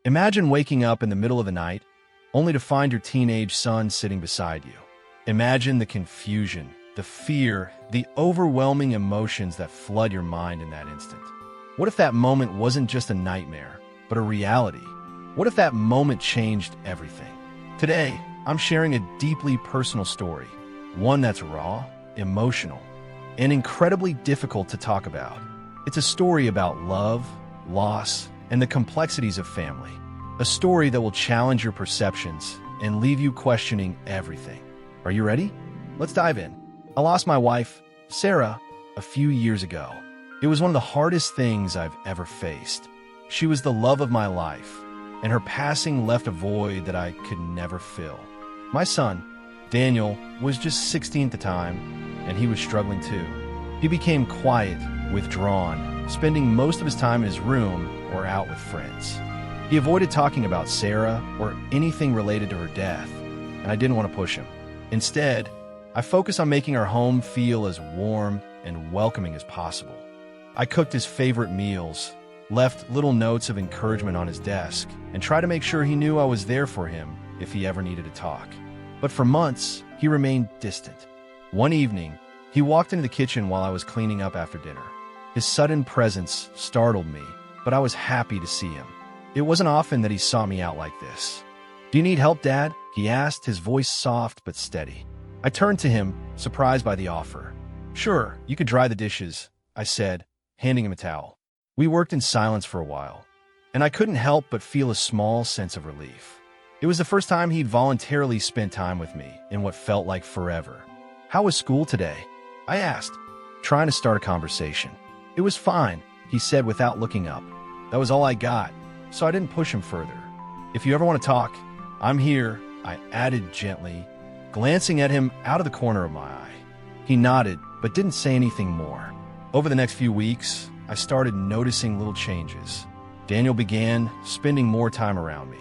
Imagine waking up in the middle of the night, only to find your teenage son sitting beside you. Imagine the confusion, the fear, the overwhelming emotions that flood your mind in that instant. What if that moment wasn't just a nightmare, but a reality? What if that moment changed everything? Today, I'm sharing a deeply personal story, one that's raw, emotional, and incredibly difficult to talk about. It's a story about love, loss, and the complexities of family. A story that will challenge your perceptions and leave you questioning everything. Are you ready? Let's dive in. I lost my wife, Sarah, a few years ago. It was one of the hardest things I've ever faced. She was the love of my life, and her passing left a void that I could never fill. My son, Daniel, was just 16 at the time, and he was struggling too. He became quiet, withdrawn, spending most of his time in his room or out with friends. He avoided talking about Sarah or anything related to her death, and I didn't want to push him. Instead, I focused on making our home feel as warm and welcoming as possible. I cooked his favorite meals, left little notes of encouragement on his desk, and tried to make sure he knew I was there for him if he ever needed to talk. But for months, he remained distant. One evening, he walked into the kitchen while I was cleaning up after dinner. His sudden presence startled me, but I was happy to see him. It wasn't often that he sought me out like this. "Do you need help, Dad?" he asked, his voice soft but steady. I turned to him, surprised by the offer. "Sure, you could dry the dishes," I said, handing him a towel. We worked in silence for a while, and I couldn't help but feel a small sense of relief. It was the first time he'd voluntarily spent time with me in what felt like forever. "How was school today?" I asked, trying to start a conversation. "It was fine," he said without looking up. That was all I got, so I didn't push him further. "If you ever want to talk, I'm here," I added gently, glancing at him out of the corner of my eye. He nodded, but didn't say anything more. Over the next few weeks, I started noticing little changes. Daniel began spending more time around me,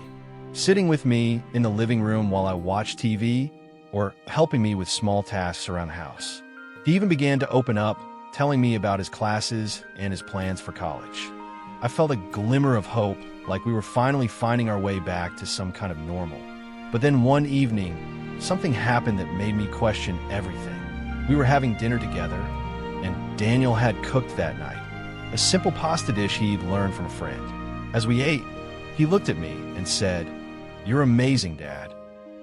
sitting with me in the living room while I watched TV, or helping me with small tasks around the house. He even began to open up, telling me about his classes and his plans for college. I felt a glimmer of hope, like we were finally finding our way back to some kind of normal. But then one evening, something happened that made me question everything. We were having dinner together, and Daniel had cooked that night, a simple pasta dish he'd learned from a friend. As we ate, he looked at me and said, "You're amazing, Dad."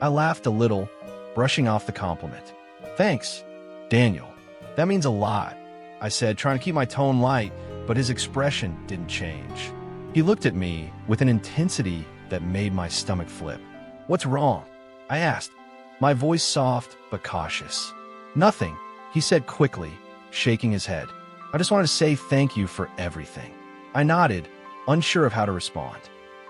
I laughed a little, brushing off the compliment. "Thanks, Daniel. That means a lot," I said, trying to keep my tone light, but his expression didn't change. He looked at me with an intensity that made my stomach flip. "What's wrong?" I asked, my voice soft but cautious. "Nothing," he said quickly, shaking his head. "I just wanted to say thank you for everything." I nodded, unsure of how to respond.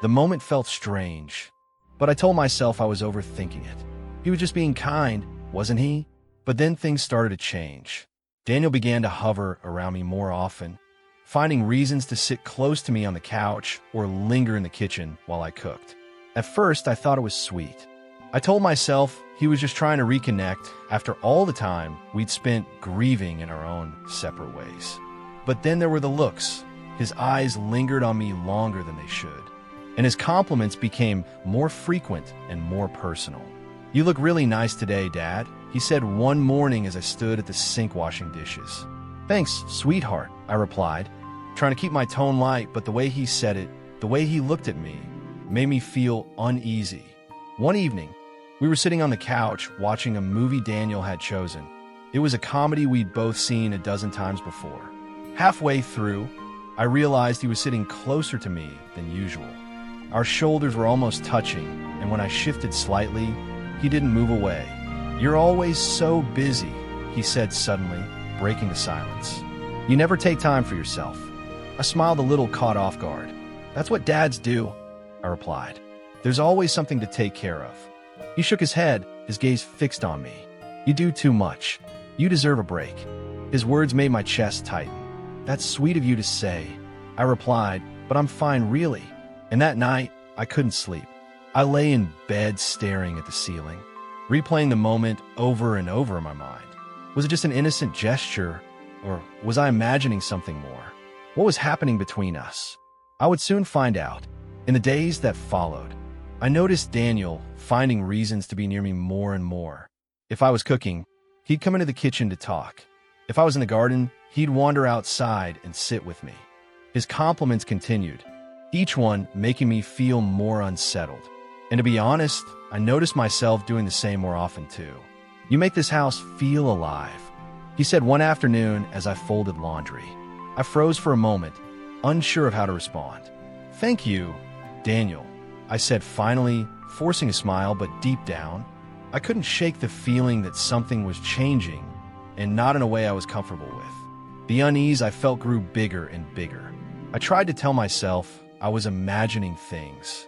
The moment felt strange, but I told myself I was overthinking it. He was just being kind, wasn't he? But then things started to change. Daniel began to hover around me more often, finding reasons to sit close to me on the couch or linger in the kitchen while I cooked. At first, I thought it was sweet. I told myself he was just trying to reconnect after all the time we'd spent grieving in our own separate ways. But then there were the looks. His eyes lingered on me longer than they should, and his compliments became more frequent and more personal. "You look really nice today, Dad," he said one morning as I stood at the sink washing dishes. "Thanks, sweetheart," I replied, trying to keep my tone light, but the way he said it, the way he looked at me, made me feel uneasy. One evening, we were sitting on the couch watching a movie Daniel had chosen. It was a comedy we'd both seen a dozen times before. Halfway through, I realized he was sitting closer to me than usual. Our shoulders were almost touching, and when I shifted slightly, he didn't move away. "You're always so busy," he said suddenly, breaking the silence. "You never take time for yourself." I smiled a little, caught off guard. "That's what dads do," I replied. "There's always something to take care of." He shook his head, his gaze fixed on me. "You do too much. You deserve a break." His words made my chest tighten. "That's sweet of you to say," I replied, "but I'm fine, really." And that night, I couldn't sleep. I lay in bed staring at the ceiling, replaying the moment over and over in my mind. Was it just an innocent gesture, or was I imagining something more? What was happening between us? I would soon find out. In the days that followed, I noticed Daniel finding reasons to be near me more and more. If I was cooking, he'd come into the kitchen to talk. If I was in the garden, he'd wander outside and sit with me. His compliments continued, each one making me feel more unsettled. And to be honest, I noticed myself doing the same more often too. "You make this house feel alive," he said one afternoon as I folded laundry. I froze for a moment, unsure of how to respond. "Thank you, Daniel," I said finally, forcing a smile, but deep down, I couldn't shake the feeling that something was changing, and not in a way I was comfortable with. The unease I felt grew bigger and bigger. I tried to tell myself I was imagining things,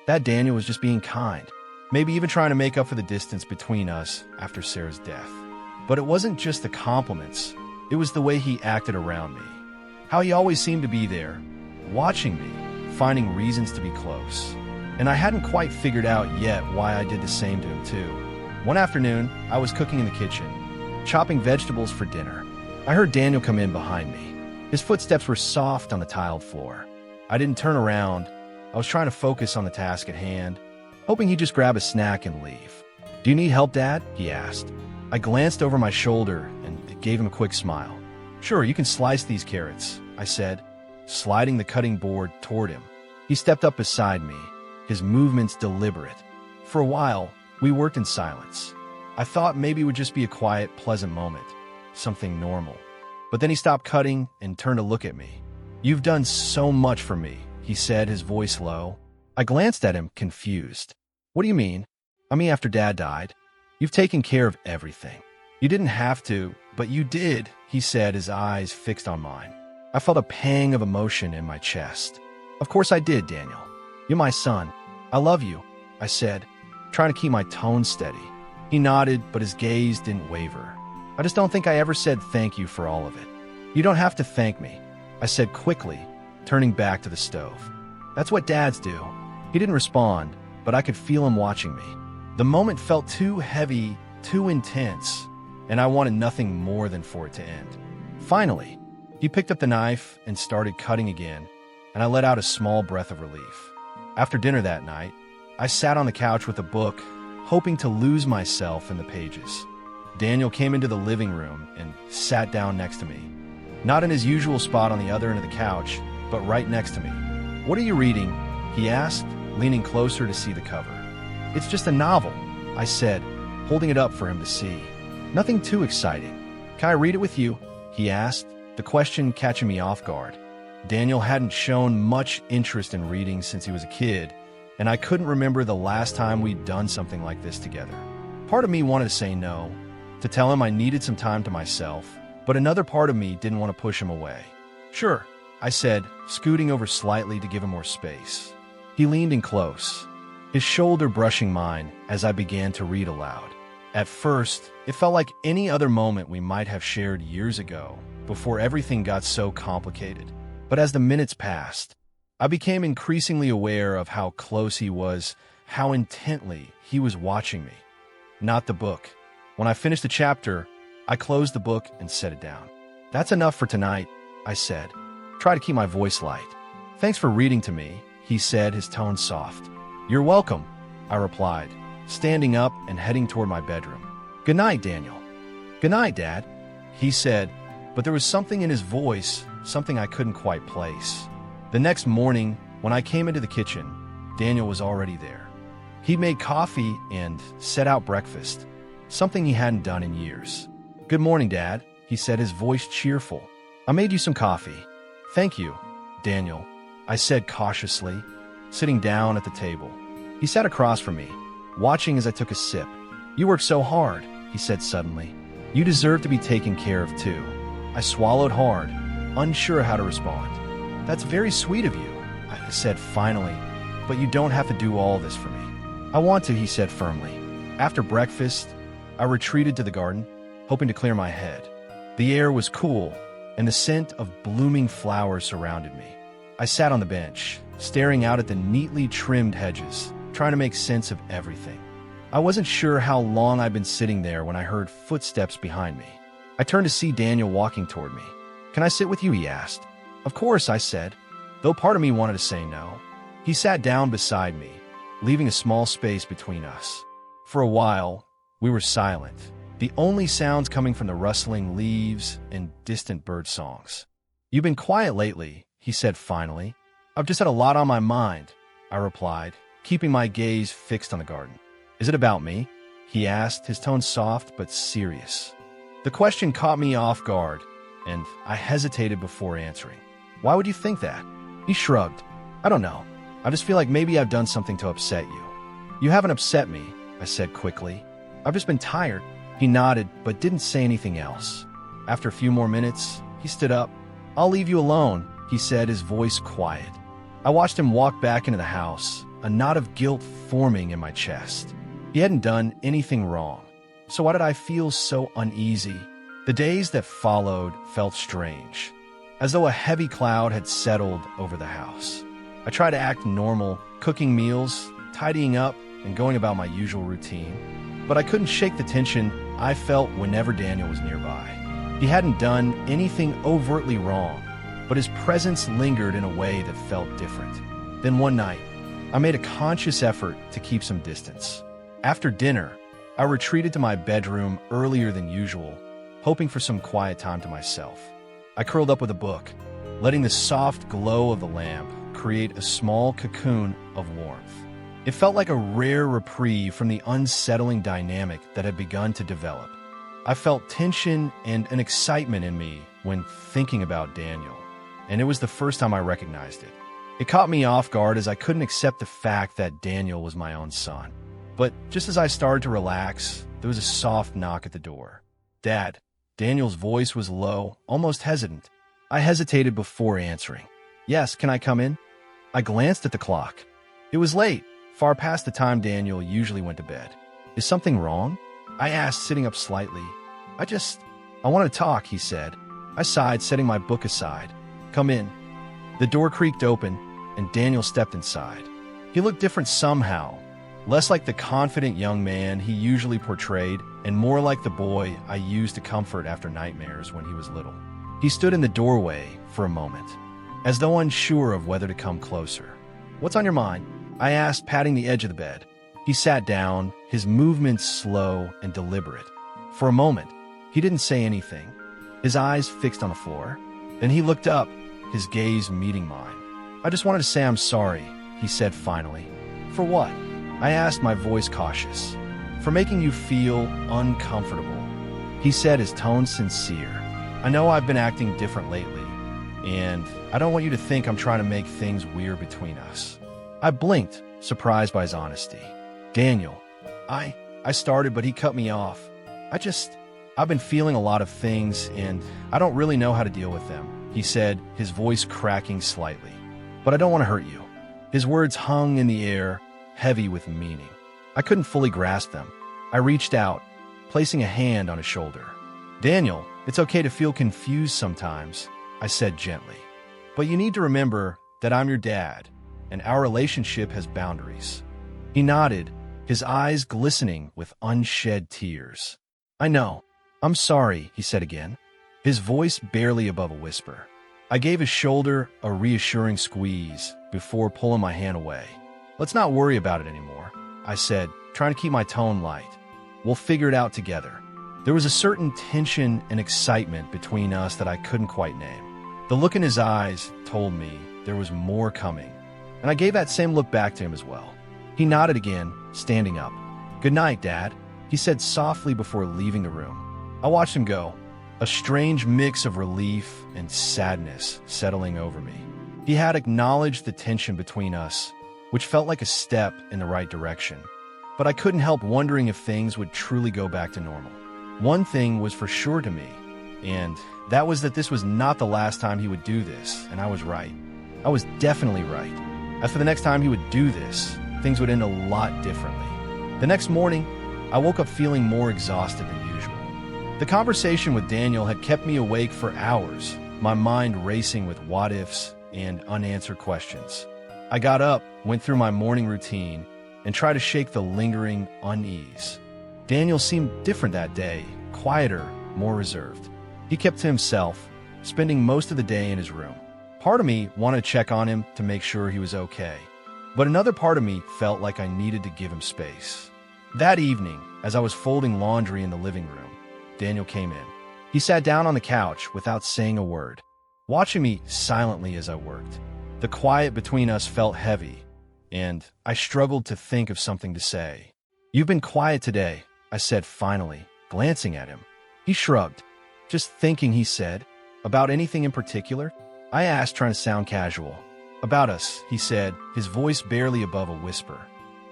that Daniel was just being kind, maybe even trying to make up for the distance between us after Sarah's death. But it wasn't just the compliments, it was the way he acted around me. How he always seemed to be there, watching me, finding reasons to be close. And I hadn't quite figured out yet why I did the same to him too. One afternoon, I was cooking in the kitchen, chopping vegetables for dinner. I heard Daniel come in behind me. His footsteps were soft on the tiled floor. I didn't turn around. I was trying to focus on the task at hand, hoping he'd just grab a snack and leave. "Do you need help, Dad?" he asked. I glanced over my shoulder and gave him a quick smile. "Sure, you can slice these carrots," I said, sliding the cutting board toward him. He stepped up beside me, his movements deliberate. For a while, we worked in silence. I thought maybe it would just be a quiet, pleasant moment, something normal. But then he stopped cutting and turned to look at me. "You've done so much for me," he said, his voice low. I glanced at him, confused. "What do you mean?" "I mean, after Dad died, you've taken care of everything. You didn't have to, but you did," he said, his eyes fixed on mine. I felt a pang of emotion in my chest. "Of course I did, Daniel. You're my son. I love you," I said, trying to keep my tone steady. He nodded, but his gaze didn't waver. "I just don't think I ever said thank you for all of it." "You don't have to thank me," I said quickly, turning back to the stove. "That's what dads do." He didn't respond, but I could feel him watching me. The moment felt too heavy, too intense, and I wanted nothing more than for it to end. Finally, he picked up the knife and started cutting again, and I let out a small breath of relief. After dinner that night, I sat on the couch with a book, hoping to lose myself in the pages. Daniel came into the living room and sat down next to me. Not in his usual spot on the other end of the couch, but right next to me. "What are you reading?" he asked, leaning closer to see the cover. "It's just a novel," I said, holding it up for him to see. "Nothing too exciting." "Can I read it with you?" he asked, the question catching me off guard. Daniel hadn't shown much interest in reading since he was a kid, and I couldn't remember the last time we'd done something like this together. Part of me wanted to say no, to tell him I needed some time to myself, but another part of me didn't want to push him away. "Sure," I said, scooting over slightly to give him more space. He leaned in close, his shoulder brushing mine as I began to read aloud. At first, it felt like any other moment we might have shared years ago, before everything got so complicated. But as the minutes passed, I became increasingly aware of how close he was, how intently he was watching me. Not the book. When I finished the chapter, I closed the book and set it down. "That's enough for tonight," I said. Try to keep my voice light. "Thanks for reading to me," he said, his tone soft. "You're welcome," I replied, standing up and heading toward my bedroom. "Good night, Daniel." "Good night, Dad," he said, but there was something in his voice, something I couldn't quite place. The next morning, when I came into the kitchen, Daniel was already there. He'd made coffee and set out breakfast, something he hadn't done in years. "Good morning, Dad," he said, his voice cheerful. "I made you some coffee." "Thank you, Daniel," I said cautiously, sitting down at the table. He sat across from me, watching as I took a sip. "You work so hard," he said suddenly. "You deserve to be taken care of too." I swallowed hard, unsure how to respond. "That's very sweet of you," I said finally, "but you don't have to do all this for me." "I want to," he said firmly. After breakfast, I retreated to the garden, hoping to clear my head. The air was cool, and the scent of blooming flowers surrounded me. I sat on the bench, staring out at the neatly trimmed hedges, trying to make sense of everything. I wasn't sure how long I'd been sitting there when I heard footsteps behind me. I turned to see Daniel walking toward me. "Can I sit with you?" he asked. "Of course," I said, though part of me wanted to say no. He sat down beside me, leaving a small space between us. For a while, we were silent, the only sounds coming from the rustling leaves and distant bird songs. "You've been quiet lately," he said finally. "I've just had a lot on my mind," I replied, keeping my gaze fixed on the garden. "Is it about me?" he asked, his tone soft but serious. The question caught me off guard, and I hesitated before answering. "Why would you think that?" He shrugged. "I don't know. I just feel like maybe I've done something to upset you." "You haven't upset me," I said quickly. "I've just been tired." He nodded, but didn't say anything else. After a few more minutes, he stood up. "I'll leave you alone," he said, his voice quiet. I watched him walk back into the house, a knot of guilt forming in my chest. He hadn't done anything wrong, so why did I feel so uneasy? The days that followed felt strange, as though a heavy cloud had settled over the house. I tried to act normal, cooking meals, tidying up, and going about my usual routine, but I couldn't shake the tension I felt whenever Daniel was nearby. He hadn't done anything overtly wrong, but his presence lingered in a way that felt different. Then one night, I made a conscious effort to keep some distance. After dinner, I retreated to my bedroom earlier than usual, hoping for some quiet time to myself. I curled up with a book, letting the soft glow of the lamp create a small cocoon of warmth. It felt like a rare reprieve from the unsettling dynamic that had begun to develop. I felt tension and an excitement in me when thinking about Daniel, and it was the first time I recognized it. It caught me off guard as I couldn't accept the fact that Daniel was my own son. But just as I started to relax, there was a soft knock at the door. "Dad." Daniel's voice was low, almost hesitant. I hesitated before answering. "Yes, can I come in?" I glanced at the clock. It was late, far past the time Daniel usually went to bed. "Is something wrong?" I asked, sitting up slightly. I want to talk," he said. I sighed, setting my book aside. "Come in." The door creaked open, and Daniel stepped inside. He looked different somehow, less like the confident young man he usually portrayed, and more like the boy I used to comfort after nightmares when he was little. He stood in the doorway for a moment, as though unsure of whether to come closer. "What's on your mind?" I asked, patting the edge of the bed. He sat down, his movements slow and deliberate. For a moment, he didn't say anything, his eyes fixed on the floor. Then he looked up, his gaze meeting mine. "I just wanted to say I'm sorry," he said finally. "For what?" I asked, my voice cautious. "For making you feel uncomfortable," he said, his tone sincere. "I know I've been acting different lately, and I don't want you to think I'm trying to make things weird between us." I blinked, surprised by his honesty. "Daniel," I started, but he cut me off. I've been feeling a lot of things, and I don't really know how to deal with them," he said, his voice cracking slightly. "But I don't want to hurt you." His words hung in the air, heavy with meaning. I couldn't fully grasp them. I reached out, placing a hand on his shoulder. "Daniel, it's okay to feel confused sometimes," I said gently. "But you need to remember that I'm your dad, and our relationship has boundaries." He nodded, his eyes glistening with unshed tears. "I know. I'm sorry," he said again, his voice barely above a whisper. I gave his shoulder a reassuring squeeze before pulling my hand away. "Let's not worry about it anymore," I said, trying to keep my tone light. "We'll figure it out together." There was a certain tension and excitement between us that I couldn't quite name. The look in his eyes told me there was more coming, and I gave that same look back to him as well. He nodded again, standing up. "Good night, Dad," he said softly before leaving the room. I watched him go, a strange mix of relief and sadness settling over me. He had acknowledged the tension between us, which felt like a step in the right direction. But I couldn't help wondering if things would truly go back to normal. One thing was for sure to me, and that was that this was not the last time he would do this, and I was right. I was definitely right. As for the next time he would do this, things would end a lot differently. The next morning, I woke up feeling more exhausted than usual. The conversation with Daniel had kept me awake for hours, my mind racing with what-ifs and unanswered questions. I got up, went through my morning routine, and tried to shake the lingering unease. Daniel seemed different that day, quieter, more reserved. He kept to himself, spending most of the day in his room. Part of me wanted to check on him to make sure he was okay, But another part of me felt like I needed to give him space. That evening, as I was folding laundry in the living room, Daniel came in. He sat down on the couch without saying a word, watching me silently as I worked. The quiet between us felt heavy, and I struggled to think of something to say. "You've been quiet today," I said finally, glancing at him. He shrugged. "Just thinking," he said. "About anything in particular?" I asked, trying to sound casual. "About us," he said, his voice barely above a whisper.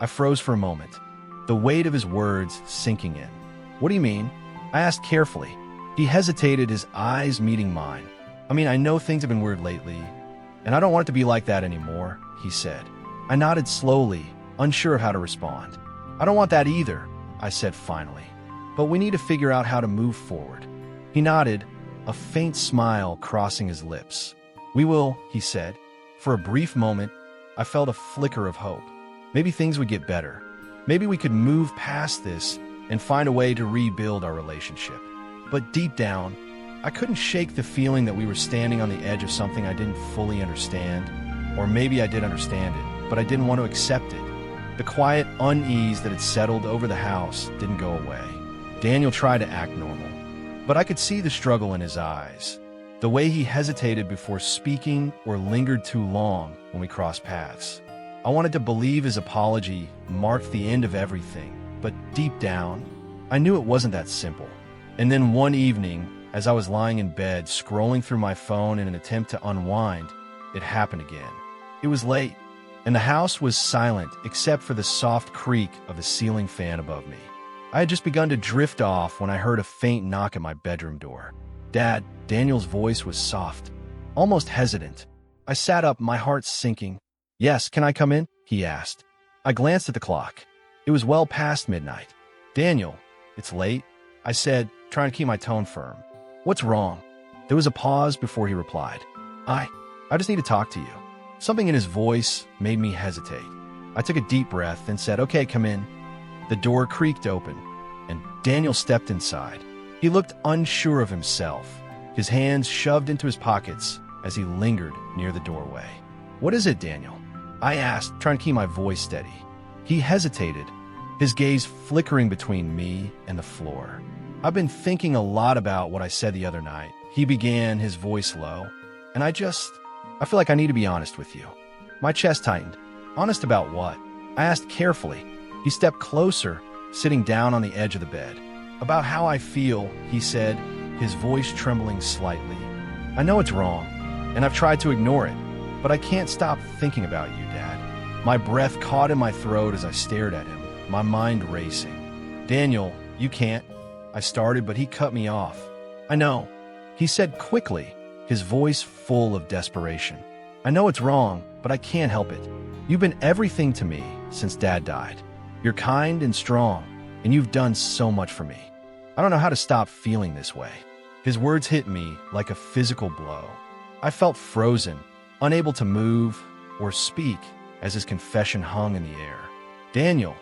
I froze for a moment, the weight of his words sinking in. "What do you mean?" I asked carefully. He hesitated, his eyes meeting mine. I know things have been weird lately, and I don't want it to be like that anymore," he said. I nodded slowly, unsure of how to respond. "I don't want that either," I said finally. "But we need to figure out how to move forward." He nodded, a faint smile crossing his lips. "We will," he said. For a brief moment, I felt a flicker of hope. Maybe things would get better. Maybe we could move past this and find a way to rebuild our relationship. But deep down, I couldn't shake the feeling that we were standing on the edge of something I didn't fully understand. Or maybe I did understand it, but I didn't want to accept it. The quiet unease that had settled over the house didn't go away. Daniel tried to act normal, but I could see the struggle in his eyes. The way he hesitated before speaking or lingered too long when we crossed paths. I wanted to believe his apology marked the end of everything, but deep down, I knew it wasn't that simple. And then one evening, as I was lying in bed, scrolling through my phone in an attempt to unwind, it happened again. It was late, and the house was silent except for the soft creak of the ceiling fan above me. I had just begun to drift off when I heard a faint knock at my bedroom door. "Dad," Daniel's voice was soft, almost hesitant. I sat up, my heart sinking. "Yes, can I come in?" he asked. I glanced at the clock. It was well past midnight. "Daniel, it's late," I said, trying to keep my tone firm. "What's wrong?" There was a pause before he replied. I just need to talk to you." Something in his voice made me hesitate. I took a deep breath and said, "Okay, come in." The door creaked open, and Daniel stepped inside. He looked unsure of himself, his hands shoved into his pockets as he lingered near the doorway. "What is it, Daniel?" I asked, trying to keep my voice steady. He hesitated, his gaze flickering between me and the floor. "I've been thinking a lot about what I said the other night," he began, his voice low. "And I feel like I need to be honest with you." My chest tightened. "Honest about what?" I asked carefully. He stepped closer, sitting down on the edge of the bed. "About how I feel," he said, his voice trembling slightly. "I know it's wrong, and I've tried to ignore it, but I can't stop thinking about you, Dad." My breath caught in my throat as I stared at him, my mind racing. "Daniel, you can't," I started, but he cut me off. "I know," he said quickly, his voice full of desperation. "I know it's wrong, but I can't help it. You've been everything to me since Dad died. You're kind and strong, and you've done so much for me. I don't know how to stop feeling this way." His words hit me like a physical blow. I felt frozen, unable to move or speak as his confession hung in the air. "Daniel,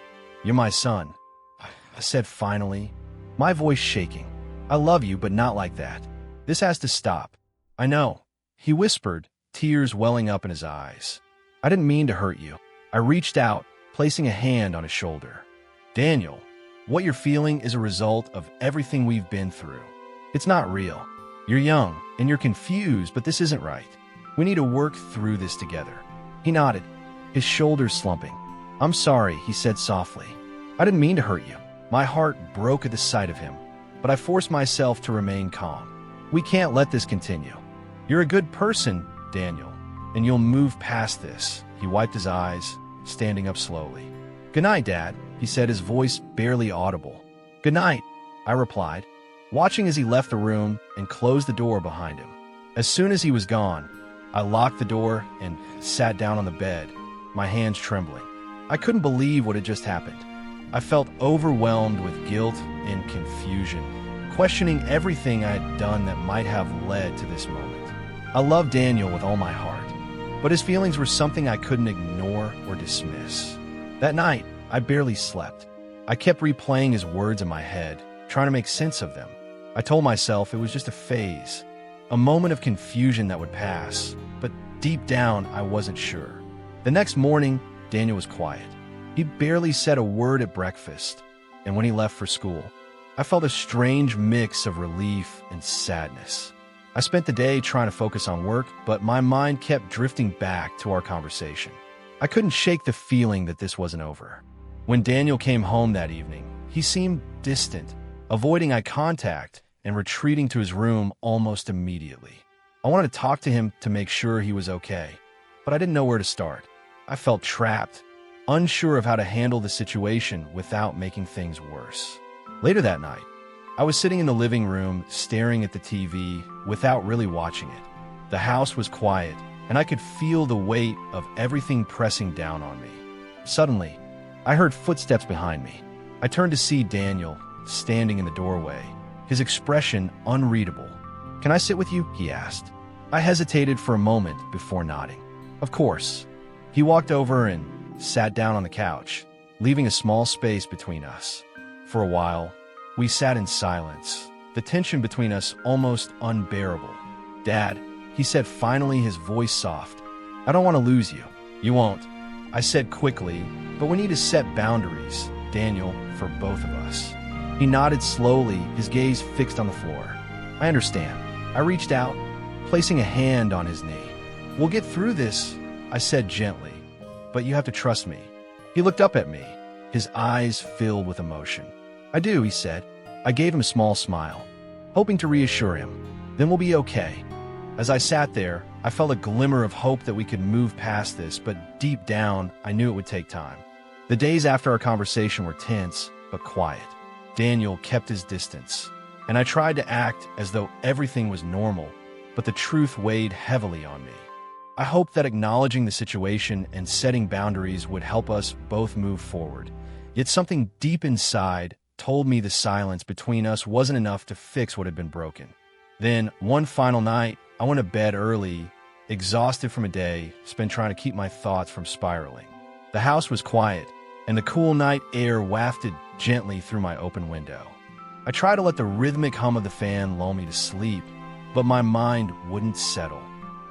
you're my son," I said finally, my voice shaking. "I love you, but not like that. This has to stop." "I know," he whispered, tears welling up in his eyes. "I didn't mean to hurt you." I reached out, placing a hand on his shoulder. "Daniel, what you're feeling is a result of everything we've been through. It's not real. You're young, and you're confused, but this isn't right. We need to work through this together." He nodded, his shoulders slumping. "I'm sorry," he said softly. "I didn't mean to hurt you." My heart broke at the sight of him, but I forced myself to remain calm. "We can't let this continue. You're a good person, Daniel, and you'll move past this." He wiped his eyes, standing up slowly. "Good night, Dad," he said, his voice barely audible. "Good night," I replied, watching as he left the room and closed the door behind him. As soon as he was gone, I locked the door and sat down on the bed, my hands trembling. I couldn't believe what had just happened. I felt overwhelmed with guilt and confusion, questioning everything I had done that might have led to this moment. I loved Daniel with all my heart, but his feelings were something I couldn't ignore or dismiss. That night, I barely slept. I kept replaying his words in my head, trying to make sense of them. I told myself it was just a phase, a moment of confusion that would pass, but deep down, I wasn't sure. The next morning, Daniel was quiet. He barely said a word at breakfast, and when he left for school, I felt a strange mix of relief and sadness. I spent the day trying to focus on work, but my mind kept drifting back to our conversation. I couldn't shake the feeling that this wasn't over. When Daniel came home that evening, he seemed distant, avoiding eye contact and retreating to his room almost immediately. I wanted to talk to him to make sure he was okay, but I didn't know where to start. I felt trapped, unsure of how to handle the situation without making things worse. Later that night, I was sitting in the living room staring at the TV without really watching it. The house was quiet, and I could feel the weight of everything pressing down on me. Suddenly, I heard footsteps behind me. I turned to see Daniel standing in the doorway, his expression unreadable. "Can I sit with you?" he asked. I hesitated for a moment before nodding. Of course. He walked over and sat down on the couch, leaving a small space between us. For a while, we sat in silence, the tension between us almost unbearable. "Dad," he said, finally, his voice soft. "I don't want to lose you." "You won't," I said quickly, "but we need to set boundaries, Daniel, for both of us." He nodded slowly, his gaze fixed on the floor. "I understand." I reached out, placing a hand on his knee. "We'll get through this," I said gently, "but you have to trust me." He looked up at me, his eyes filled with emotion. "I do," he said. I gave him a small smile, hoping to reassure him. "Then we'll be okay." As I sat there, I felt a glimmer of hope that we could move past this, but deep down, I knew it would take time. The days after our conversation were tense, but quiet. Daniel kept his distance, and I tried to act as though everything was normal, but the truth weighed heavily on me. I hoped that acknowledging the situation and setting boundaries would help us both move forward. Yet something deep inside told me the silence between us wasn't enough to fix what had been broken. Then, one final night, I went to bed early, exhausted from a day spent trying to keep my thoughts from spiraling. The house was quiet, and the cool night air wafted gently through my open window. I tried to let the rhythmic hum of the fan lull me to sleep, but my mind wouldn't settle.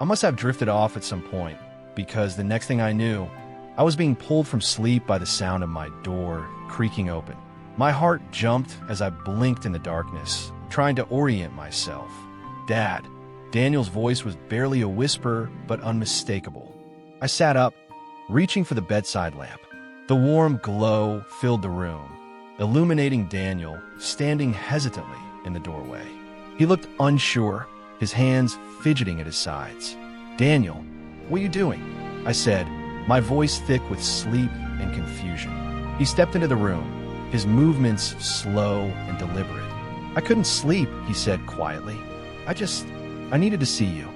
I must have drifted off at some point, because the next thing I knew, I was being pulled from sleep by the sound of my door creaking open. My heart jumped as I blinked in the darkness, trying to orient myself. "Dad." Daniel's voice was barely a whisper, but unmistakable. I sat up, reaching for the bedside lamp. The warm glow filled the room, illuminating Daniel standing hesitantly in the doorway. He looked unsure, his hands fidgeting at his sides. "Daniel, what are you doing?" I said, my voice thick with sleep and confusion. He stepped into the room, his movements slow and deliberate. "I couldn't sleep," he said quietly. I needed to see you."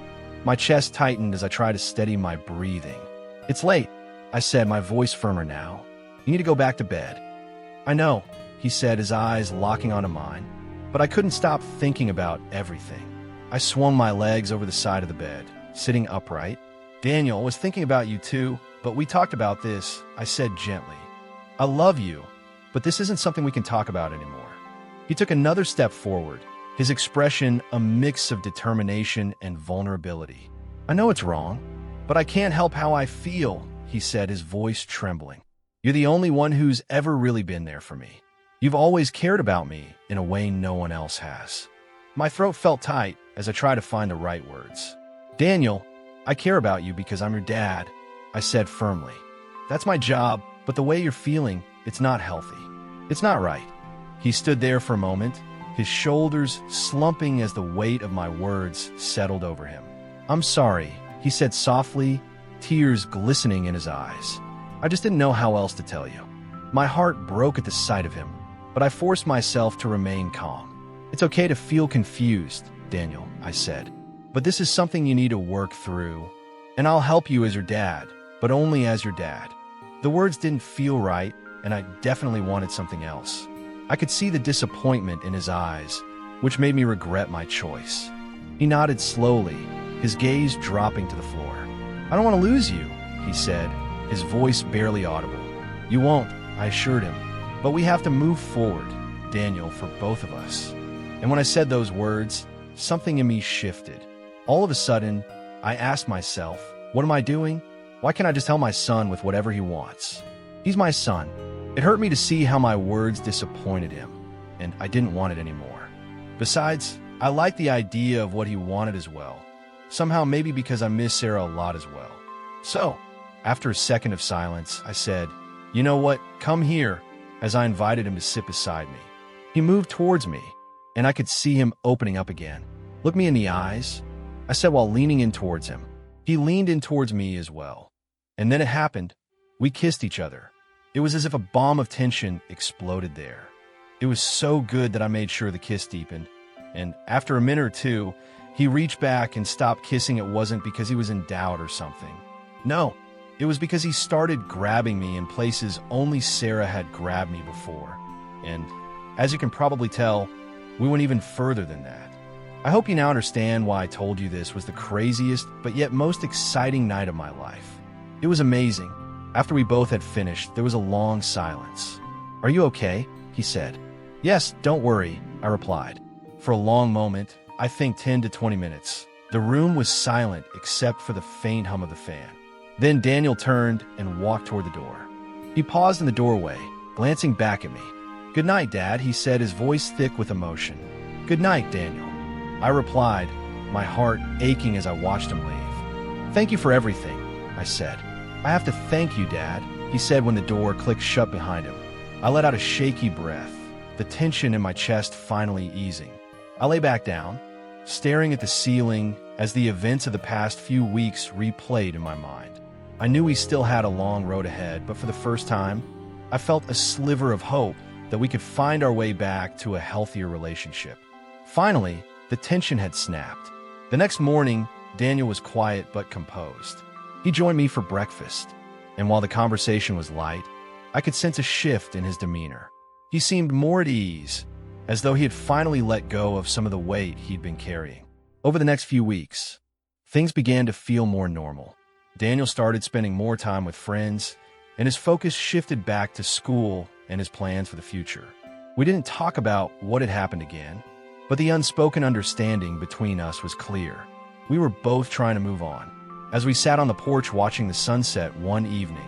My chest tightened as I tried to steady my breathing. "It's late," I said, my voice firmer now. "You need to go back to bed." "I know," he said, his eyes locking onto mine, but I couldn't stop thinking about everything. I swung my legs over the side of the bed, sitting upright. "Daniel, was thinking about you too, but we talked about this," I said gently. "I love you, but this isn't something we can talk about anymore." He took another step forward, his expression a mix of determination and vulnerability. "I know it's wrong, but I can't help how I feel," he said, his voice trembling. "You're the only one who's ever really been there for me. You've always cared about me in a way no one else has." My throat felt tight as I tried to find the right words. "Daniel, I care about you because I'm your dad," I said firmly. "That's my job, but the way you're feeling, it's not healthy. It's not right." He stood there for a moment, his shoulders slumping as the weight of my words settled over him. "I'm sorry," he said softly, tears glistening in his eyes. "I just didn't know how else to tell you." My heart broke at the sight of him, but I forced myself to remain calm. "It's okay to feel confused, Daniel," I said, "but this is something you need to work through, and I'll help you as your dad, but only as your dad." The words didn't feel right, and I definitely wanted something else. I could see the disappointment in his eyes, which made me regret my choice. He nodded slowly, his gaze dropping to the floor. "I don't want to lose you," he said, his voice barely audible. "You won't," I assured him, "but we have to move forward, Daniel, for both of us." And when I said those words, something in me shifted. All of a sudden, I asked myself, what am I doing? Why can't I just tell my son with whatever he wants? He's my son. It hurt me to see how my words disappointed him, and I didn't want it anymore. Besides, I liked the idea of what he wanted as well. Somehow, maybe because I miss Sarah a lot as well. So, after a second of silence, I said, "You know what? Come here," as I invited him to sit beside me. He moved towards me, and I could see him opening up again. "Look me in the eyes," I said while leaning in towards him. He leaned in towards me as well. And then it happened. We kissed each other. It was as if a bomb of tension exploded there. It was so good that I made sure the kiss deepened. And after a minute or two, he reached back and stopped kissing. It wasn't because he was in doubt or something. No, it was because he started grabbing me in places only Sarah had grabbed me before. And as you can probably tell, we went even further than that. I hope you now understand why I told you this was the craziest but yet most exciting night of my life. It was amazing. After we both had finished, there was a long silence. "Are you okay?" he said. "Yes, don't worry," I replied. For a long moment, I think 10 to 20 minutes, the room was silent except for the faint hum of the fan. Then Daniel turned and walked toward the door. He paused in the doorway, glancing back at me. "Good night, Dad," he said, his voice thick with emotion. "Good night, Daniel," I replied, my heart aching as I watched him leave. "Thank you for everything," I said. "I have to thank you, Dad," he said when the door clicked shut behind him. I let out a shaky breath, the tension in my chest finally easing. I lay back down, staring at the ceiling as the events of the past few weeks replayed in my mind. I knew we still had a long road ahead, but for the first time, I felt a sliver of hope that we could find our way back to a healthier relationship. Finally, the tension had snapped. The next morning, Daniel was quiet but composed. He joined me for breakfast, and while the conversation was light, I could sense a shift in his demeanor. He seemed more at ease, as though he had finally let go of some of the weight he'd been carrying. Over the next few weeks, things began to feel more normal. Daniel started spending more time with friends, and his focus shifted back to school and his plans for the future. We didn't talk about what had happened again, but the unspoken understanding between us was clear. We were both trying to move on. As we sat on the porch watching the sunset one evening,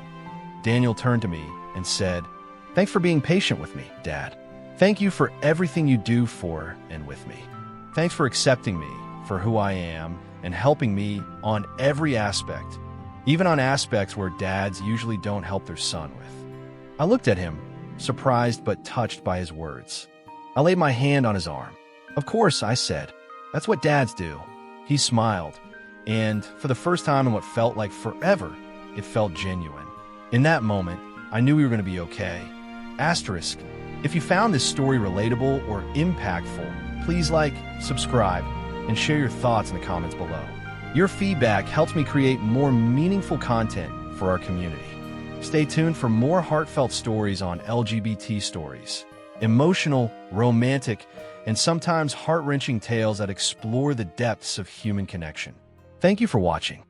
Daniel turned to me and said, "Thanks for being patient with me, Dad. Thank you for everything you do for and with me. Thanks for accepting me for who I am and helping me on every aspect, even on aspects where dads usually don't help their son with." I looked at him, surprised but touched by his words. I laid my hand on his arm. "Of course," I said. "That's what dads do." He smiled, and for the first time in what felt like forever, it felt genuine. In that moment, I knew we were going to be okay. Asterisk, if you found this story relatable or impactful, please like, subscribe, and share your thoughts in the comments below. Your feedback helps me create more meaningful content for our community. Stay tuned for more heartfelt stories on LGBT stories. Emotional, romantic, and sometimes heart-wrenching tales that explore the depths of human connection. Thank you for watching.